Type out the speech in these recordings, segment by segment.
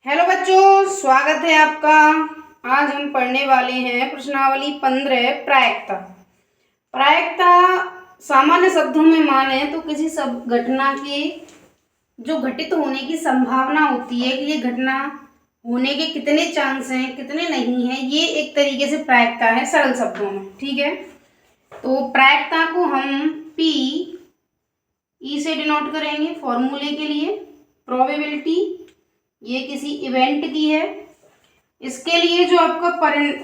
Hello बच्चों, स्वागत है आपका। आज हम पढ़ने वाले हैं प्रश्नावली 15 प्रायिकता। प्रायिकता सामान्य शब्दों में माने तो किसी सब घटना के जो घटित होने की संभावना होती है कि ये घटना होने के कितने चांस हैं, कितने नहीं हैं, ये एक तरीके से प्रायिकता है सरल शब्दों में। ठीक है, तो प्रायिकता को हम पी ई से डिनोट करेंगे फॉर्मूले के लिए। प्रोबेबिलिटी ये किसी इवेंट की है। इसके लिए जो आपका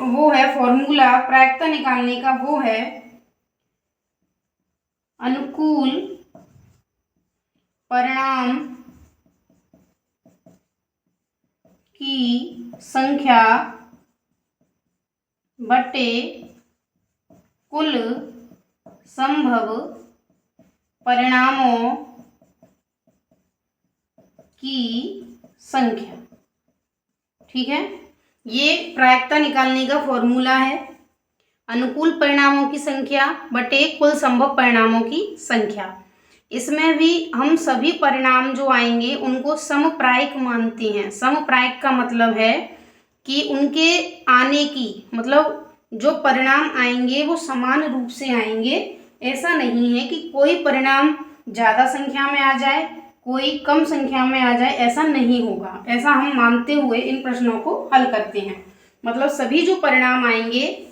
वो है फॉर्मूला प्रायिकता निकालने का, वो है अनुकूल परिणाम की संख्या बटे कुल संभव परिणामों की संख्या। ठीक है, ये प्रायिकता निकालने का फॉर्मूला है। अनुकूल परिणामों की संख्या बटे कुल संभव परिणामों की संख्या। इसमें भी हम सभी परिणाम जो आएंगे उनको समप्रायिक मानते हैं। समप्रायिक का मतलब है कि उनके आने की मतलब जो परिणाम आएंगे वो समान रूप से आएंगे। ऐसा नहीं है कि कोई परिणाम ज़्यादा संख्या में आ जाए, कोई कम संख्या में आ जाए, ऐसा नहीं होगा। ऐसा हम मानते हुए इन प्रश्नों को हल करते हैं। मतलब सभी जो परिणाम आएंगे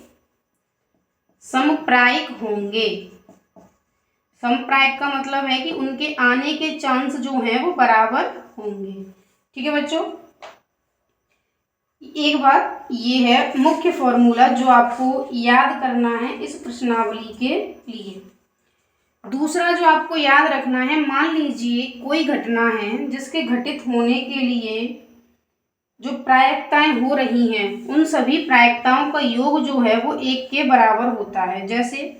समप्रायिक होंगे। समप्रायिक का मतलब है कि उनके आने के चांस जो हैं वो बराबर होंगे। ठीक है बच्चों, एक बात ये है मुख्य फॉर्मूला जो आपको याद करना है इस प्रश्नावली के लिए। दूसरा जो आपको याद रखना है, मान लीजिए कोई घटना है जिसके घटित होने के लिए जो प्रायिकताएं हो रही हैं उन सभी प्रायिकताओं का योग जो है वो 1 के बराबर होता है। जैसे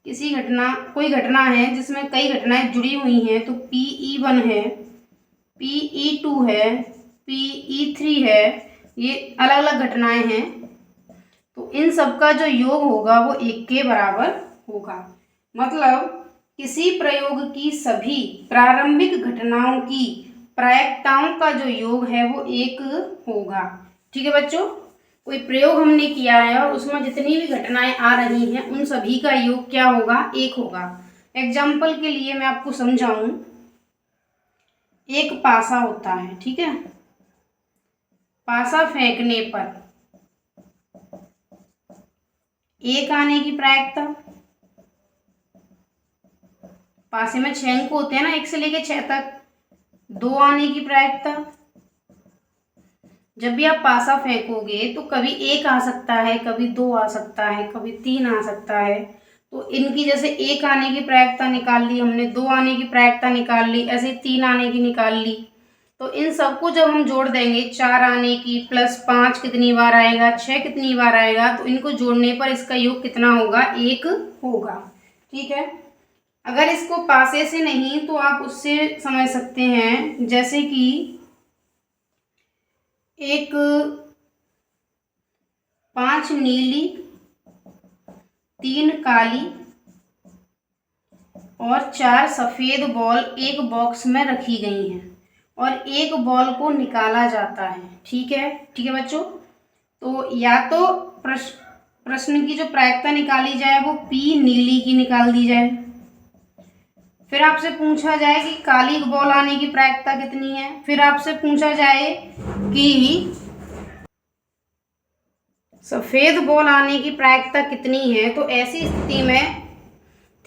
कोई घटना है जिसमें कई घटनाएं जुड़ी हुई हैं, तो PE1 है, PE2 है, PE3 है, ये अलग अलग घटनाएं हैं। तो इन सब का जो योग होगा वो 1 के बराबर होगा। मतलब किसी प्रयोग की सभी प्रारंभिक घटनाओं की प्रायिकताओं का जो योग है वो 1 होगा। ठीक है बच्चों, कोई प्रयोग हमने किया है और उसमें जितनी भी घटनाएं आ रही हैं उन सभी का योग क्या होगा? 1 होगा। एग्जाम्पल के लिए मैं आपको समझाऊं, एक पासा होता है। ठीक है, पासा फेंकने पर 1 आने की प्रायिकता। पासे में 6 अंक होते हैं ना, 1 से लेके 6 तक। 2 आने की प्रायिकता। जब भी आप पासा फेंकोगे तो कभी 1 आ सकता है, कभी 2 आ सकता है, कभी 3 आ सकता है। तो इनकी जैसे 1 आने की प्रायिकता निकाल ली हमने, 2 आने की प्रायिकता निकाल ली, ऐसे 3 आने की निकाल ली। तो इन सबको जब हम जोड़ देंगे, 4 आने की प्लस 5 कितनी बार आएगा, 6 कितनी बार आएगा, तो इनको जोड़ने पर इसका योग कितना होगा? 1 होगा। ठीक है, अगर इसको पासे से नहीं तो आप उससे समझ सकते हैं, जैसे कि एक 5 नीली, 3 काली और 4 सफ़ेद बॉल एक बॉक्स में रखी गई हैं और एक बॉल को निकाला जाता है। ठीक है, ठीक है बच्चों, तो या तो प्रश्न की जो प्रायिकता निकाली जाए वो P नीली की निकाल दी जाए। फिर आपसे पूछा जाए कि काली बॉल आने की प्रायिकता कितनी है। फिर आपसे पूछा जाए कि सफ़ेद बॉल आने की प्रायिकता कितनी है। तो ऐसी स्थिति में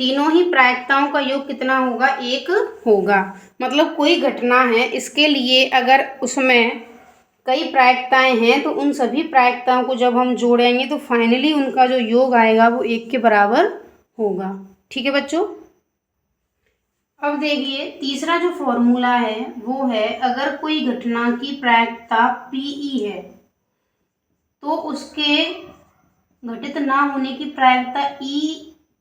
तीनों ही प्रायिकताओं का योग कितना होगा? 1 होगा। मतलब कोई घटना है, इसके लिए अगर उसमें कई प्रायिकताएं हैं तो उन सभी प्रायिकताओं को जब हम जोड़ेंगे तो फाइनली उनका जो योग आएगा वो 1 के बराबर होगा। ठीक है बच्चों, अब देखिए तीसरा जो फॉर्मूला है वो है, अगर कोई घटना की प्रायिकता PE है तो उसके घटित ना होने की प्रायिकता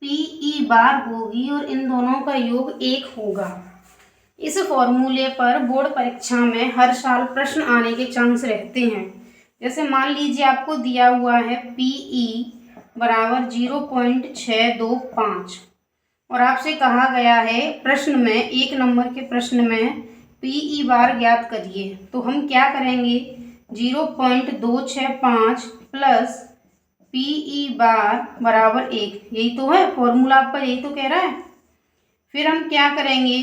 PE बार होगी और इन दोनों का योग 1 होगा। इस फॉर्मूले पर बोर्ड परीक्षा में हर साल प्रश्न आने के चांस रहते हैं। जैसे मान लीजिए आपको दिया हुआ है PE बराबर 0.625 और आपसे कहा गया है प्रश्न में, 1 नंबर के प्रश्न में, पीई बार ज्ञात करिए। तो हम क्या करेंगे, 0.265 प्लस पीई बार बराबर 1, यही तो है फॉर्मूला आपका, यही तो कह रहा है। फिर हम क्या करेंगे,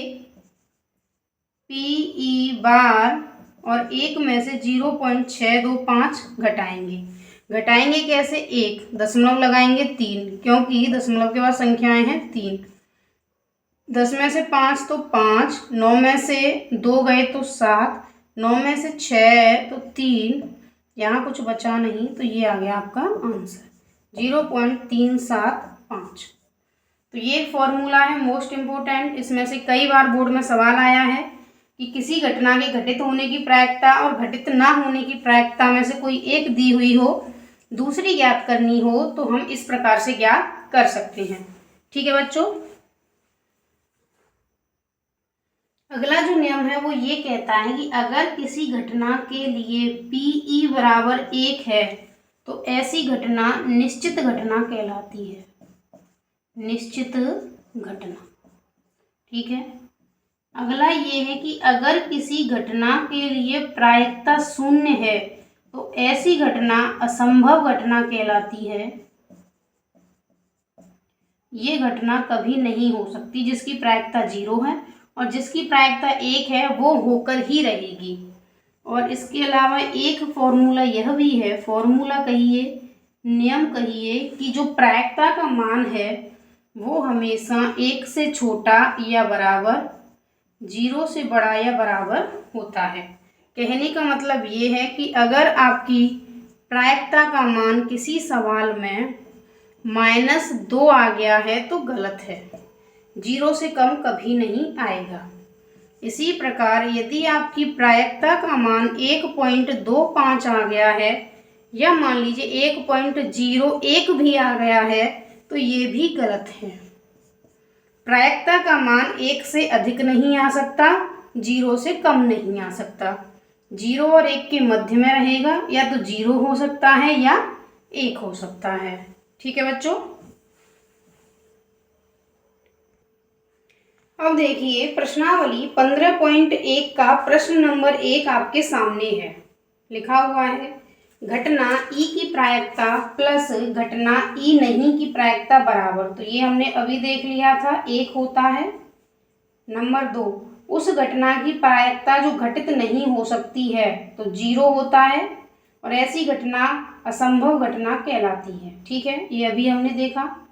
पीई बार और 1 में से 0.625 घटाएंगे। घटाएंगे कैसे, 1 दशमलव लगाएंगे 3, क्योंकि दशमलव के बाद संख्याएं हैं 3। 10 में से 5 तो 5, 9 में से 2 गए तो 7, 9 में से 6 तो 3, यहाँ कुछ बचा नहीं, तो ये आ गया आपका आंसर 0.375। तो ये फॉर्मूला है मोस्ट इम्पोर्टेंट। इसमें से कई बार बोर्ड में सवाल आया है कि किसी घटना के घटित होने की प्रायिकता और घटित ना होने की प्रायिकता में से कोई एक दी हुई हो, दूसरी ज्ञात करनी हो, तो हम इस प्रकार से ज्ञात कर सकते हैं। ठीक है बच्चों। अगला जो नियम है वो ये कहता है कि अगर किसी घटना के लिए पीई बराबर 1 है तो ऐसी घटना निश्चित घटना कहलाती है। निश्चित घटना, ठीक है। अगला ये है कि अगर किसी घटना के लिए प्रायिकता 0 है तो ऐसी घटना असंभव घटना कहलाती है। ये घटना कभी नहीं हो सकती जिसकी प्रायिकता 0 है, और जिसकी प्रायिकता 1 है वो होकर ही रहेगी। और इसके अलावा एक फॉर्मूला यह भी है, फॉर्मूला कहिए, नियम कहिए, कि जो प्रायिकता का मान है वो हमेशा 1 से छोटा या बराबर, 0 से बड़ा या बराबर होता है। कहने का मतलब ये है कि अगर आपकी प्रायिकता का मान किसी सवाल में -2 आ गया है तो गलत है, 0 से कम कभी नहीं आएगा। इसी प्रकार यदि आपकी प्रायिकता का मान 1.25 आ गया है, या मान लीजिए 1.01 भी आ गया है, तो ये भी गलत है। प्रायिकता का मान 1 से अधिक नहीं आ सकता, 0 से कम नहीं आ सकता, 0 और 1 के मध्य में रहेगा, या तो 0 हो सकता है या 1 हो सकता है। ठीक है बच्चों। अब देखिए प्रश्नावली 15.1 का प्रश्न नंबर 1 आपके सामने है। लिखा हुआ है, घटना ई की प्रायिकता प्लस घटना ई नहीं की प्रायिकता बराबर। तो ये हमने अभी देख लिया था, 1 होता है। नंबर 2, उस घटना की प्रायिकता जो घटित नहीं हो सकती है तो 0 होता है, और ऐसी घटना असंभव घटना कहलाती है। ठीक है, ये अभी हमने देखा।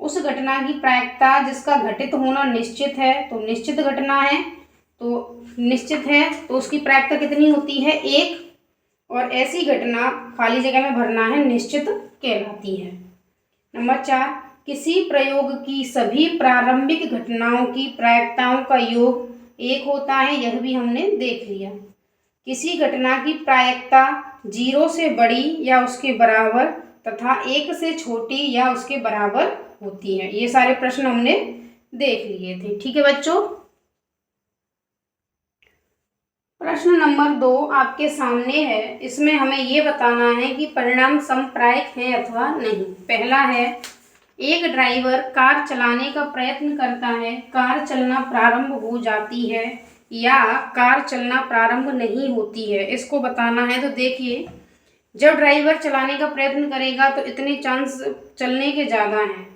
उस घटना की प्रायिकता जिसका घटित होना निश्चित है तो निश्चित घटना है, तो निश्चित है तो उसकी प्रायिकता कितनी होती है, 1, और ऐसी घटना खाली जगह में भरना है, निश्चित कहलाती है। नंबर 4, किसी प्रयोग की सभी प्रारंभिक घटनाओं की प्रायिकताओं का योग 1 होता है, यह भी हमने देख लिया। किसी घटना की प्रायिकता 0 से बड़ी या उसके बराबर तथा 1 से छोटी या उसके बराबर होती है। ये सारे प्रश्न हमने देख लिए थे। ठीक है बच्चों। प्रश्न नंबर 2 आपके सामने है। इसमें हमें ये बताना है कि परिणाम समप्रायिक है अथवा नहीं। पहला है, एक ड्राइवर कार चलाने का प्रयत्न करता है, कार चलना प्रारंभ हो जाती है या कार चलना प्रारंभ नहीं होती है, इसको बताना है। तो देखिए, जब ड्राइवर चलाने का प्रयत्न करेगा तो इतने चांस चलने के ज़्यादा हैं,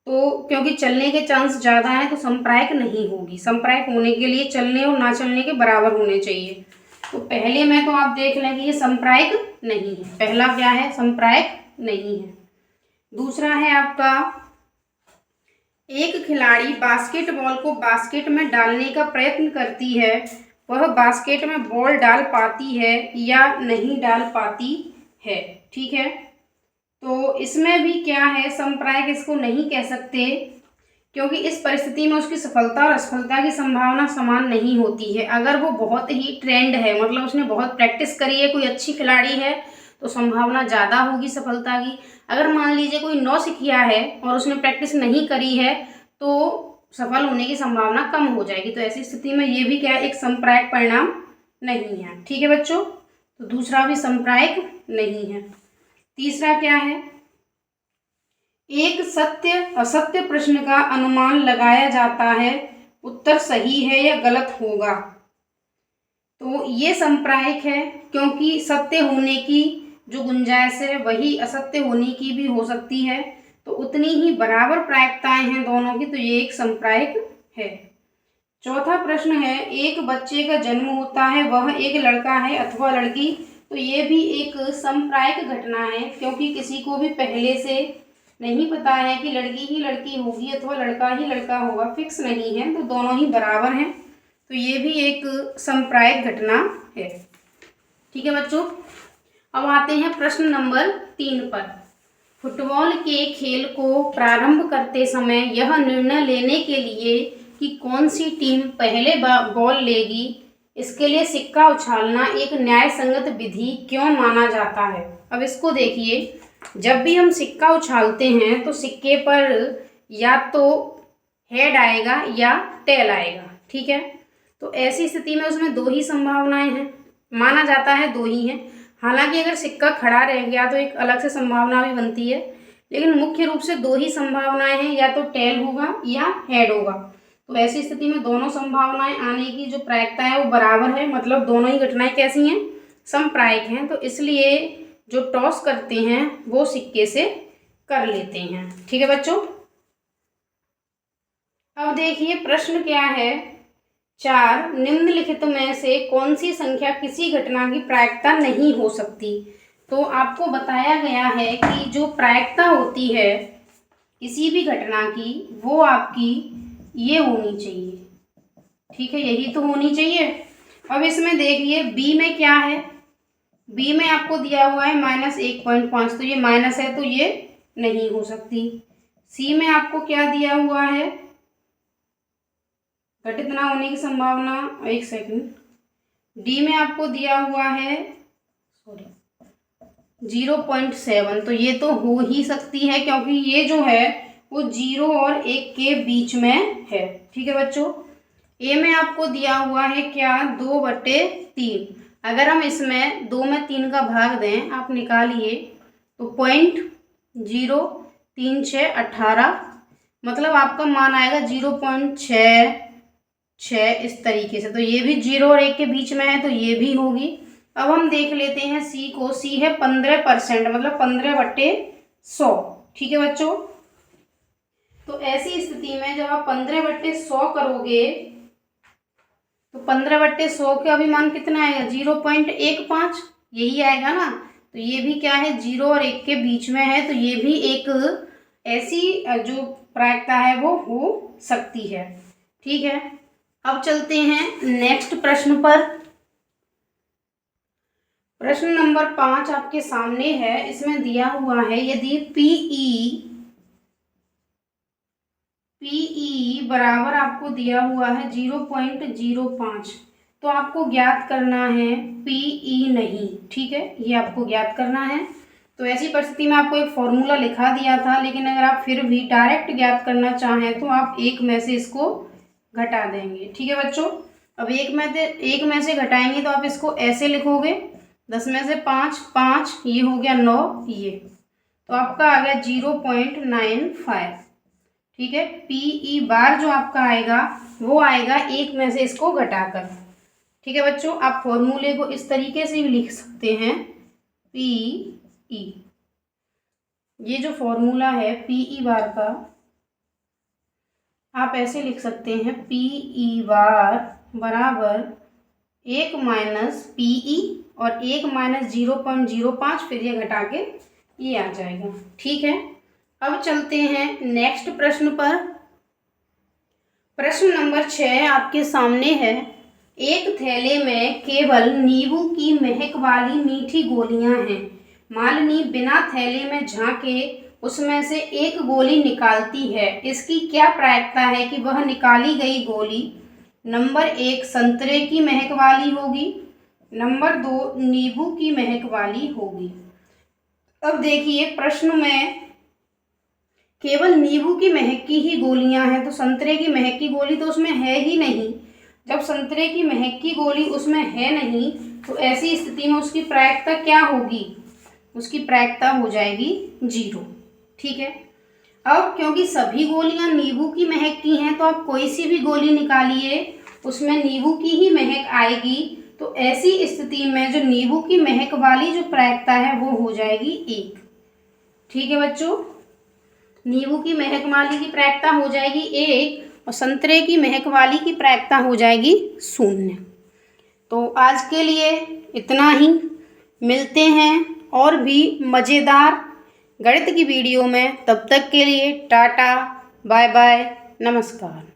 तो क्योंकि चलने के चांस ज़्यादा हैं तो समप्रायिक नहीं होगी। समप्रायिक होने के लिए चलने और ना चलने के बराबर होने चाहिए। तो पहले में तो आप देख लें कि ये समप्रायिक नहीं है। पहला क्या है, समप्रायिक नहीं है। दूसरा है आपका, एक खिलाड़ी बास्केटबॉल को बास्केट में डालने का प्रयत्न करती है, वह बास्केट में बॉल डाल पाती है या नहीं डाल पाती है। ठीक है, तो इसमें भी क्या है, समप्रायिक इसको नहीं कह सकते, क्योंकि इस परिस्थिति में उसकी सफलता और असफलता की संभावना समान नहीं होती है। अगर वो बहुत ही ट्रेंड है, मतलब उसने बहुत प्रैक्टिस करी है, कोई अच्छी खिलाड़ी है, तो संभावना ज़्यादा होगी सफलता की। अगर मान लीजिए कोई नौसिखिया है और उसने प्रैक्टिस नहीं करी है तो सफल होने की संभावना कम हो जाएगी। तो ऐसी स्थिति में ये भी क्या है, एक समप्रायिक परिणाम नहीं है। ठीक है बच्चों, तो दूसरा भी समप्रायिक नहीं है। तीसरा क्या है, एक सत्य असत्य प्रश्न का अनुमान लगाया जाता है, उत्तर सही है या गलत होगा। तो ये संप्रायिक है, क्योंकि सत्य होने की जो गुंजाइश है वही असत्य होने की भी हो सकती है, तो उतनी ही बराबर प्रायिकताएं हैं दोनों की, तो ये एक संप्रायिक है। चौथा प्रश्न है, एक बच्चे का जन्म होता है, वह एक लड़का है अथवा लड़की, तो ये भी एक संप्रायिक घटना है, क्योंकि किसी को भी पहले से नहीं पता है कि लड़की ही लड़की होगी अथवा लड़का ही लड़का होगा, फिक्स नहीं है, तो दोनों ही बराबर हैं, तो ये भी एक संप्रायिक घटना है। ठीक है बच्चों, अब आते हैं प्रश्न नंबर 3 पर। फुटबॉल के खेल को प्रारंभ करते समय यह निर्णय लेने के लिए कि कौन सी टीम पहले बॉल लेगी, इसके लिए सिक्का उछालना एक न्याय संगत विधि क्यों माना जाता है। अब इसको देखिए, जब भी हम सिक्का उछालते हैं तो सिक्के पर या तो हेड आएगा या टेल आएगा। ठीक है, तो ऐसी स्थिति में उसमें दो ही संभावनाएं हैं, माना जाता है दो ही हैं। हालांकि अगर सिक्का खड़ा रह गया तो एक अलग से संभावना भी बनती है, लेकिन मुख्य रूप से दो ही संभावनाएं हैं, या तो टेल होगा या हेड होगा। तो ऐसी स्थिति में दोनों संभावनाएं आने की जो प्रायिकता है वो बराबर है, मतलब दोनों ही घटनाएं कैसी हैं, संप्रायिक हैं। तो इसलिए जो टॉस करते हैं वो सिक्के से कर लेते हैं। ठीक है बच्चों, अब देखिए प्रश्न क्या है, 4 निम्नलिखित में से कौन सी संख्या किसी घटना की प्रायिकता नहीं हो सकती। तो आपको बताया गया है कि जो प्रायिकता होती है किसी भी घटना की वो आपकी ये होनी चाहिए। ठीक है, यही तो होनी चाहिए। अब इसमें देखिए बी में क्या है, बी में आपको दिया हुआ है -1.5, तो ये माइनस है तो ये नहीं हो सकती। सी में आपको क्या दिया हुआ है, घटित ना होने की संभावना, एक सेकंड, डी में आपको दिया हुआ है 0.7, तो ये तो हो ही सकती है, क्योंकि ये जो है वो 0 और 1 के बीच में है। ठीक है बच्चों, ए में आपको दिया हुआ है क्या, 2/3। अगर हम इसमें 2 में 3 का भाग दें, आप निकालिए, तो 0.03618, मतलब आपका मान आएगा 0.66 इस तरीके से। तो ये भी 0 और 1 के बीच में है, तो ये भी होगी। अब हम देख लेते हैं सी को, सी है 15%, मतलब 15/100। ठीक है बच्चों, तो ऐसी स्थिति में जब आप 15/100 करोगे तो 15/100 का भी मान कितना आएगा, 0.15, यही आएगा ना। तो ये भी क्या है, 0 और 1 के बीच में है, तो ये भी एक ऐसी जो प्रायिकता है वो हो सकती है। ठीक है, अब चलते हैं नेक्स्ट प्रश्न पर। प्रश्न नंबर 5 आपके सामने है, इसमें दिया हुआ है यदि पीई बराबर आपको दिया हुआ है 0.05, तो आपको ज्ञात करना है पीई नहीं। ठीक है, ये आपको ज्ञात करना है। तो ऐसी परिस्थिति में आपको एक फॉर्मूला लिखा दिया था, लेकिन अगर आप फिर भी डायरेक्ट ज्ञात करना चाहें तो आप 1 में से इसको घटा देंगे। ठीक है बच्चों, अब 1 में से घटाएंगे तो आप इसको ऐसे लिखोगे, 10 में से 5, ये हो गया 9, ये तो आपका आ गया 0.95। ठीक है, पीई बार जो आपका आएगा वो आएगा 1 में से इसको घटाकर। ठीक है बच्चों, आप फॉर्मूले को इस तरीके से भी लिख सकते हैं, पीई, ये जो फॉर्मूला है पीई बार का आप ऐसे लिख सकते हैं, पीई बार बराबर 1 माइनस पीई और 1 माइनस 0.05, फिर ये घटा के ये आ जाएगा। ठीक है, अब चलते हैं नेक्स्ट प्रश्न पर। प्रश्न नंबर 6 आपके सामने है, एक थैले में केवल नींबू की महक वाली मीठी गोलियां हैं। मालिनी बिना थैले में झांके उसमें से एक गोली निकालती है, इसकी क्या प्रायिकता है कि वह निकाली गई गोली नंबर 1 संतरे की महक वाली होगी, नंबर 2 नींबू की महक वाली होगी। अब देखिए प्रश्न में केवल नींबू की महक की ही गोलियां हैं, तो संतरे की महक की गोली तो उसमें है ही नहीं। जब संतरे की महक की गोली उसमें है नहीं तो ऐसी स्थिति में उसकी प्रायिकता क्या होगी, उसकी प्रायिकता हो जाएगी 0। ठीक है, अब क्योंकि सभी गोलियां नींबू की महक की हैं तो आप कोई सी भी गोली निकालिए उसमें नींबू की ही महक आएगी, तो ऐसी स्थिति में जो नींबू की महक वाली जो प्रायिकता है वो हो जाएगी 1। ठीक है बच्चों, नींबू की महक वाली की प्रायिकता हो जाएगी 1 और संतरे की महक वाली की प्रायिकता हो जाएगी 0। तो आज के लिए इतना ही, मिलते हैं और भी मज़ेदार गणित की वीडियो में। तब तक के लिए टाटा, बाय बाय, नमस्कार।